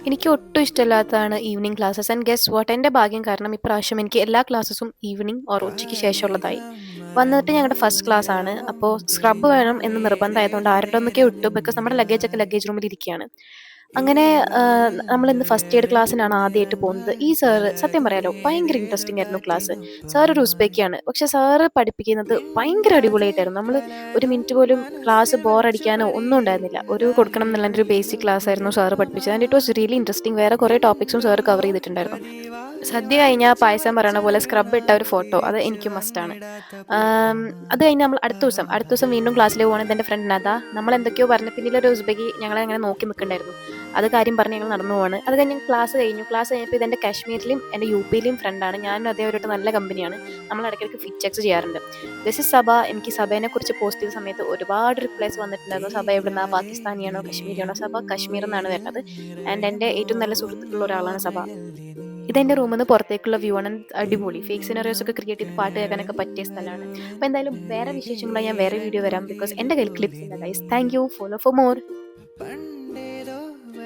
എനിക്ക് ഒട്ടും ഇഷ്ടമില്ലാത്തതാണ് evening classes. And guess what, എൻ്റെ ഭാഗ്യം കാരണം ഇപ്രാവശ്യം എനിക്ക് എല്ലാ ക്ലാസ്സസും ഈവനിങ് ഓർ ഉച്ചയ്ക്ക് ശേഷമുള്ളതായി. വന്നിട്ട് ഞങ്ങളുടെ ഫസ്റ്റ് ക്ലാസ് ആണ്. അപ്പോൾ സ്ക്രബ് വേണം എന്ന് നിർബന്ധമായതുകൊണ്ട് ആരുടെ ഒന്നൊക്കെ വിട്ടു, ബിക്കോസ് നമ്മുടെ ലഗേജൊക്കെ ലഗേജ് റൂമിൽ ഇരിക്കുകയാണ്. അങ്ങനെ നമ്മൾ ഇന്ന് ഫസ്റ്റ് എയ്ഡ് ക്ലാസ്സിനാണ് ആദ്യമായിട്ട് പോകുന്നത്. ഈ സാറ് സത്യം പറയാലോ ഭയങ്കര ഇൻട്രസ്റ്റിംഗ് ആയിരുന്നു ക്ലാസ്. സാർ ഒരു ഉസ്ബെക്കിയാണ്, പക്ഷെ സാറ് പഠിപ്പിക്കുന്നത് ഭയങ്കര അടിപൊളിയായിട്ടായിരുന്നു. നമ്മൾ ഒരു മിനിറ്റ് പോലും ക്ലാസ് ബോറടിക്കാനോ ഒന്നും ഉണ്ടായിരുന്നില്ല. ഒരു കൊടുക്കണം എന്നുള്ള ഒരു ബേസിക് ക്ലാസ് ആയിരുന്നു സാറ് പഠിപ്പിച്ചത്. And it was really interesting. വേറെ കുറേ ടോപ്പിക്സും സാറ് കവർ ചെയ്തിട്ടുണ്ടായിരുന്നു. സദ്യ കഴിഞ്ഞാൽ പായസം പറയണ പോലെ സ്ക്രബ് ഇട്ട ഒരു ഫോട്ടോ അത് എനിക്ക് മസ്റ്റാണ്. അത് കഴിഞ്ഞ് നമ്മൾ അടുത്ത ദിവസം വീണ്ടും ക്ലാസ്സിൽ പോകുകയാണെങ്കിൽ എൻ്റെ ഫ്രണ്ട് നദ നമ്മൾ എന്തൊക്കെയോ പറഞ്ഞ് പിന്നിലൊരു ഉസ്ബെക്കി ഞങ്ങളെ അങ്ങനെ നോക്കി നിൽക്കുന്നുണ്ടായിരുന്നു. അത് കാര്യം പറഞ്ഞ് ഞങ്ങൾ നടന്നു പോവാണ്. അത് കഴിഞ്ഞ് ക്ലാസ് കഴിഞ്ഞപ്പോൾ ഇതെൻ്റെ കാശ്മീരിലും എൻ്റെ യു പിയിലെയും ഫ്രണ്ടാണ്. ഞാനും അതേവരായിട്ട് നല്ല കമ്പനിയാണ്. നമ്മൾ ഇടയ്ക്കിടയ്ക്ക് ഫിറ്റ് ചെക്സ് ചെയ്യാറുണ്ട്. ദിസ് ഇസ് സബ. എനിക്ക് സബേനെ കുറിച്ച് പോസ്റ്റ് ചെയ്ത സമയത്ത് ഒരുപാട് റിപ്ലൈസ് വന്നിട്ടുണ്ടായിരുന്നു. സബ എവിടുന്ന, പാകിസ്ഥാനിയാണോ കശ്മീരിയാണോ? സബ കശ്മീർ എന്നാണ് വരുന്നത്. ആൻഡ് എൻ്റെ ഏറ്റവും നല്ല സുഹൃത്തുക്കളുള്ള ഒരാളാണ് സബ. ഇതെൻ്റെ റൂമിൽ നിന്ന് പുറത്തേക്കുള്ള വ്യൂ ആണ്. അടിപൊളി ഫേക്ക് സിനറിയോസ് ഒക്കെ ക്രിയേറ്റ് ചെയ്ത് പാട്ട് കേൾക്കാനൊക്കെ പറ്റിയ സ്ഥലമാണ്. അപ്പോൾ എന്തായാലും വേറെ വിശേഷങ്ങളായി ഞാൻ വേറെ വീഡിയോ വരാം, ബിക്കോസ് എൻ്റെ കയ്യിൽ ക്ലിപ്സ് ഇല്ല guys. Thank you. Follow for more.